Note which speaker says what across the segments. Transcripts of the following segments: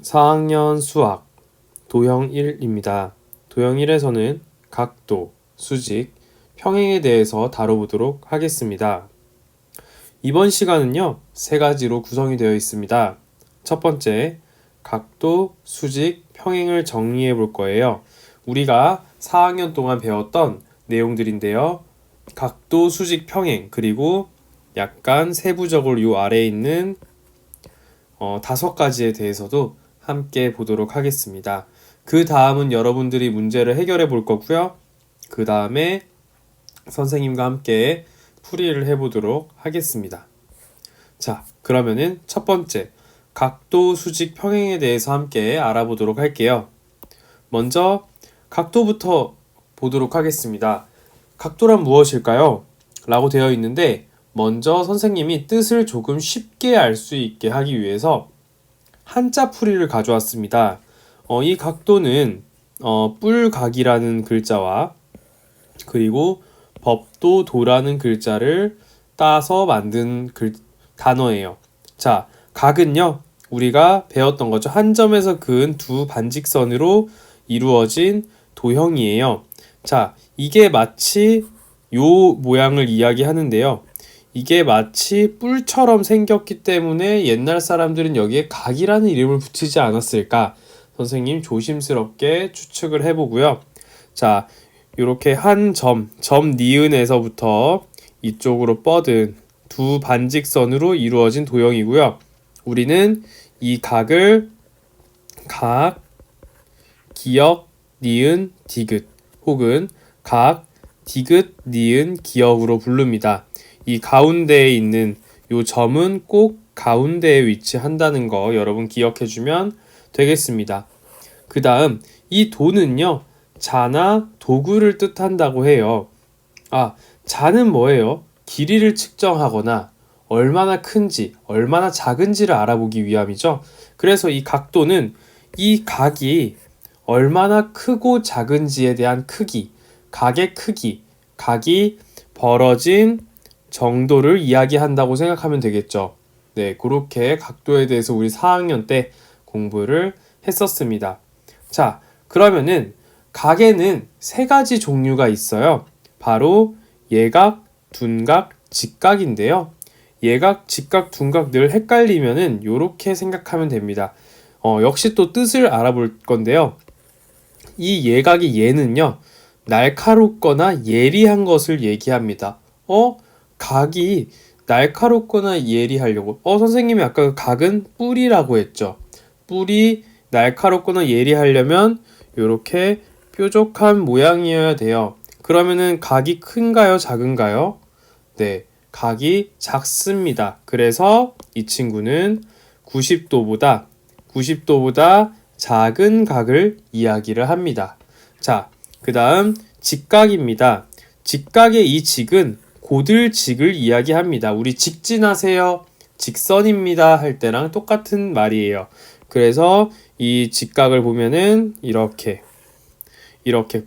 Speaker 1: 4학년 수학 도형 1입니다. 도형 1에서는 각도, 수직, 평행에 대해서 다뤄보도록 하겠습니다. 이번 시간은요, 세 가지로 구성이 되어 있습니다. 첫 번째, 각도, 수직, 평행을 정리해 볼 거예요. 우리가 4학년 동안 배웠던 내용들인데요. 각도, 수직, 평행, 그리고 약간 세부적으로 이 아래에 있는 5가지에 대해서도 함께 보도록 하겠습니다. 그 다음은 여러분들이 문제를 해결해 볼 거고요. 그 다음에 선생님과 함께 풀이를 해보도록 하겠습니다. 자, 그러면은 첫 번째, 각도, 수직, 평행에 대해서 함께 알아보도록 할게요. 먼저 각도부터 보도록 하겠습니다. 각도란 무엇일까요? 라고 되어 있는데 먼저 선생님이 뜻을 조금 쉽게 알 수 있게 하기 위해서 한자 풀이를 가져왔습니다. 이 각도는 뿔각이라는 글자와 그리고 법도 도라는 글자를 따서 만든 단어예요. 자, 각은요, 우리가 배웠던 거죠. 한 점에서 그은 두 반직선으로 이루어진 도형이에요. 자, 이게 마치 요 모양을 이야기하는데요. 이게 마치 뿔처럼 생겼기 때문에 옛날 사람들은 여기에 각이라는 이름을 붙이지 않았을까? 선생님 조심스럽게 추측을 해보고요. 자, 이렇게 한 점 니은에서부터 이쪽으로 뻗은 두 반직선으로 이루어진 도형이고요. 우리는 이 각을 각, 기역, 니은, 디귿 혹은 각, 디귿, 니은, 기역으로 부릅니다. 이 가운데에 있는 요 점은 꼭 가운데에 위치한다는 거 여러분 기억해주면 되겠습니다. 그 다음 이 도는요, 자나 도구를 뜻한다고 해요. 자는 뭐예요? 길이를 측정하거나 얼마나 큰지 얼마나 작은지를 알아보기 위함이죠. 그래서 이 각도는 이 각이 얼마나 크고 작은지에 대한 크기, 각의 크기, 각이 벌어진 정도를 이야기한다고 생각하면 되겠죠. 네, 그렇게 각도에 대해서 우리 4학년 때 공부를 했었습니다. 자, 그러면은 각에는 세 가지 종류가 있어요. 바로 예각, 둔각, 직각인데요. 예각, 직각, 둔각 늘 헷갈리면은 이렇게 생각하면 됩니다. 역시 또 뜻을 알아볼 건데요. 이 예각의 예는요, 날카롭거나 예리한 것을 얘기합니다. 각이 날카롭거나 예리하려고. 선생님이 아까 그 각은 뿔이라고 했죠. 뿔이 날카롭거나 예리하려면 이렇게 뾰족한 모양이어야 돼요. 그러면은 각이 큰가요? 작은가요? 네, 각이 작습니다. 그래서 이 친구는 90도보다 작은 각을 이야기를 합니다. 자, 그 다음 직각입니다. 직각의 이 직은 고들직을 이야기합니다. 우리 직진하세요, 직선입니다 할 때랑 똑같은 말이에요. 그래서 이 직각을 보면은 이렇게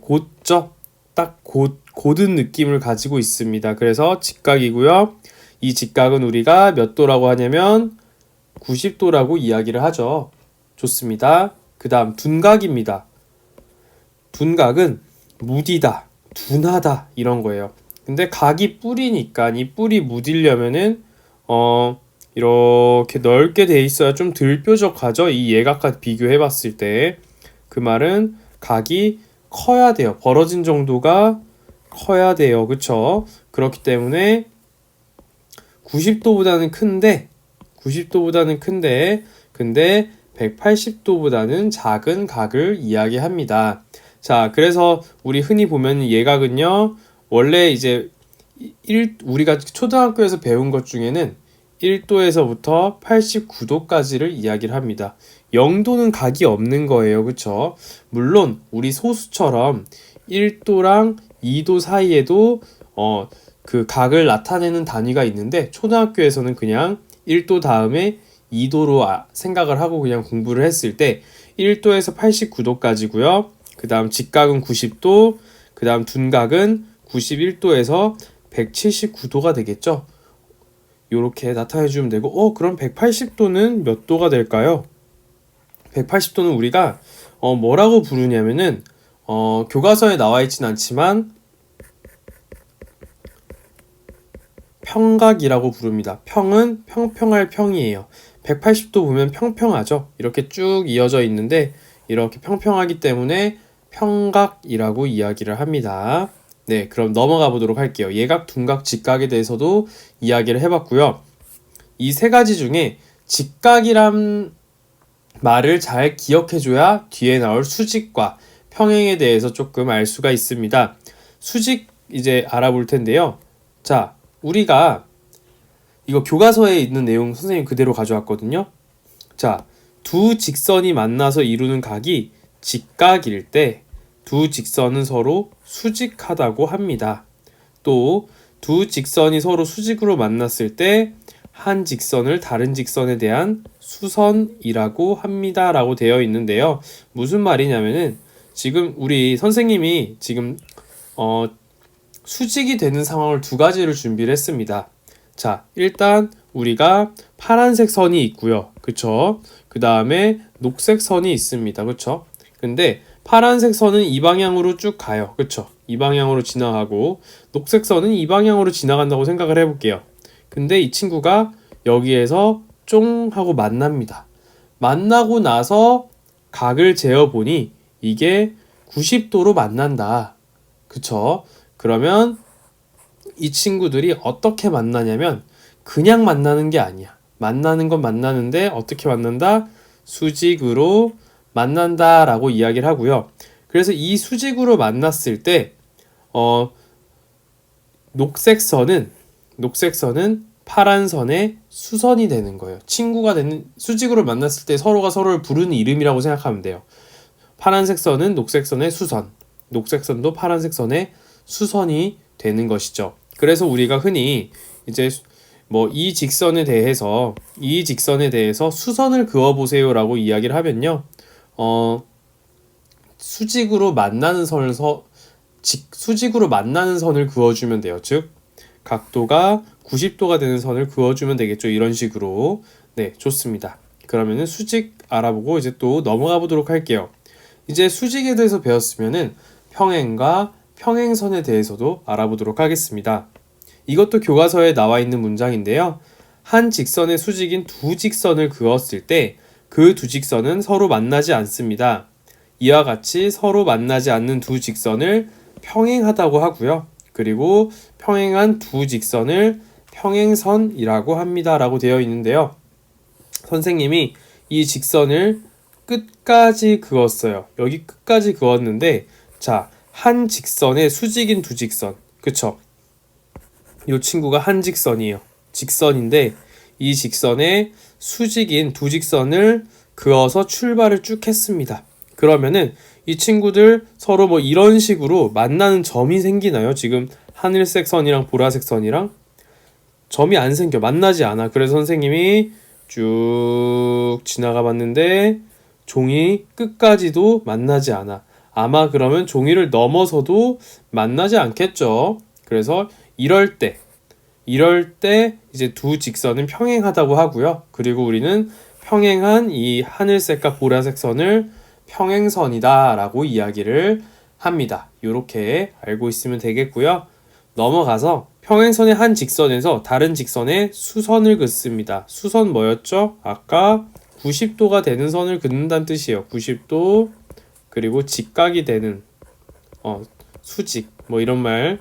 Speaker 1: 곧죠? 딱 곧은 느낌을 가지고 있습니다. 그래서 직각이고요. 이 직각은 우리가 몇 도라고 하냐면 90도라고 이야기를 하죠. 좋습니다. 그 다음 둔각입니다. 둔각은 무디다, 둔하다 이런 거예요. 근데 각이 뿔이니까 이 뿔이 무디려면은 이렇게 넓게 돼 있어야 좀 덜 뾰족하죠. 이 예각과 비교해 봤을 때 그 말은 각이 커야 돼요. 벌어진 정도가 커야 돼요. 그쵸? 그렇기 때문에 90도보다는 큰데 근데 180도보다는 작은 각을 이야기합니다. 자, 그래서 우리 흔히 보면 예각은요, 원래 이제 우리가 초등학교에서 배운 것 중에는 1도에서부터 89도까지를 이야기를 합니다. 0도는 각이 없는 거예요. 그쵸? 물론 우리 소수처럼 1도랑 2도 사이에도 그 각을 나타내는 단위가 있는데 초등학교에서는 그냥 1도 다음에 2도로 생각을 하고 그냥 공부를 했을 때 1도에서 89도까지고요. 그 다음 직각은 90도, 그 다음 둔각은 91도에서 179도가 되겠죠. 이렇게 나타내 주면 되고, 그럼 180도는 몇 도가 될까요? 180도는 우리가 뭐라고 부르냐면은 교과서에 나와 있진 않지만 평각이라고 부릅니다. 평은 평평할 평이에요. 180도 보면 평평하죠. 이렇게 쭉 이어져 있는데 이렇게 평평하기 때문에 평각이라고 이야기를 합니다. 네, 그럼 넘어가 보도록 할게요. 예각, 둔각, 직각에 대해서도 이야기를 해봤고요. 이 세 가지 중에 직각이란 말을 잘 기억해줘야 뒤에 나올 수직과 평행에 대해서 조금 알 수가 있습니다. 수직 이제 알아볼 텐데요. 자, 우리가 이거 교과서에 있는 내용 선생님 그대로 가져왔거든요. 자, 두 직선이 만나서 이루는 각이 직각일 때 두 직선은 서로 수직하다고 합니다. 또 두 직선이 서로 수직으로 만났을 때 한 직선을 다른 직선에 대한 수선이라고 합니다. 라고 되어 있는데요. 무슨 말이냐면은 지금 우리 선생님이 지금 수직이 되는 상황을 두 가지를 준비를 했습니다. 자, 일단 우리가 파란색 선이 있고요. 그쵸? 그 다음에 녹색 선이 있습니다. 그쵸? 근데 파란색 선은 이 방향으로 쭉 가요. 그쵸? 이 방향으로 지나가고 녹색 선은 이 방향으로 지나간다고 생각을 해볼게요. 근데 이 친구가 여기에서 쫑 하고 만납니다. 만나고 나서 각을 재어보니 이게 90도로 만난다. 그쵸? 그러면 이 친구들이 어떻게 만나냐면 그냥 만나는 게 아니야. 만나는 건 만나는데 어떻게 만난다? 수직으로 만난다 라고 이야기를 하고요. 그래서 이 수직으로 만났을 때 녹색 선은 파란 선의 수선이 되는 거예요. 친구가 되는 수직으로 만났을 때 서로가 서로를 부르는 이름이라고 생각하면 돼요. 파란색 선은 녹색 선의 수선, 녹색 선도 파란색 선의 수선이 되는 것이죠. 그래서 우리가 흔히 이제 뭐 이 직선에 대해서 수선을 그어 보세요라고 이야기를 하면요. 수직으로 만나는 선을 그어주면 돼요. 즉 각도가 90도가 되는 선을 그어주면 되겠죠. 이런 식으로. 네, 좋습니다. 그러면은 수직 알아보고 이제 또 넘어가 보도록 할게요. 이제 수직에 대해서 배웠으면은 평행과 평행선에 대해서도 알아보도록 하겠습니다. 이것도 교과서에 나와 있는 문장인데요. 한 직선의 수직인 두 직선을 그었을 때 그 두 직선은 서로 만나지 않습니다. 이와 같이 서로 만나지 않는 두 직선을 평행하다고 하고요. 그리고 평행한 두 직선을 평행선이라고 합니다. 라고 되어 있는데요. 선생님이 이 직선을 끝까지 그었어요. 여기 끝까지 그었는데 자, 한 직선의 수직인 두 직선. 그쵸? 이 친구가 한 직선이에요. 직선인데 이 직선에 수직인 두 직선을 그어서 출발을 쭉 했습니다. 그러면은 이 친구들 서로 뭐 이런 식으로 만나는 점이 생기나요? 지금 하늘색 선이랑 보라색 선이랑 점이 안 생겨. 만나지 않아. 그래서 선생님이 쭉 지나가 봤는데 종이 끝까지도 만나지 않아. 아마 그러면 종이를 넘어서도 만나지 않겠죠. 그래서 이럴 때 이제 두 직선은 평행하다고 하고요. 그리고 우리는 평행한 이 하늘색과 보라색 선을 평행선이다 라고 이야기를 합니다. 이렇게 알고 있으면 되겠고요. 넘어가서 평행선의 한 직선에서 다른 직선에 수선을 긋습니다. 수선 뭐였죠? 아까 90도가 되는 선을 긋는다는 뜻이에요. 90도 그리고 직각이 되는 수직 뭐 이런 말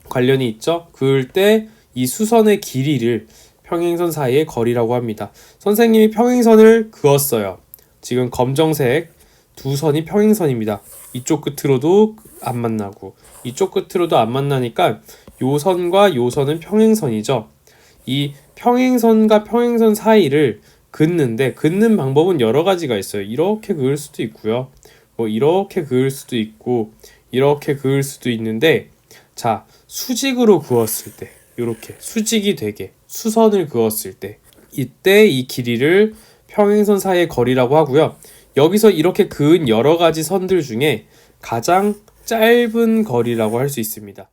Speaker 1: 관련이 있죠. 그을 때 이 수선의 길이를 평행선 사이의 거리라고 합니다. 선생님이 평행선을 그었어요. 지금 검정색 두 선이 평행선입니다. 이쪽 끝으로도 안 만나고 이쪽 끝으로도 안 만나니까 요 선과 요 선은 평행선이죠. 이 평행선과 평행선 사이를 긋는데 긋는 방법은 여러 가지가 있어요. 이렇게 그을 수도 있고요. 뭐 이렇게 그을 수도 있고 이렇게 그을 수도 있는데 자, 수직으로 그었을 때 이렇게 수직이 되게 수선을 그었을 때 이때 이 길이를 평행선 사이의 거리라고 하고요. 여기서 이렇게 그은 여러 가지 선들 중에 가장 짧은 거리라고 할 수 있습니다.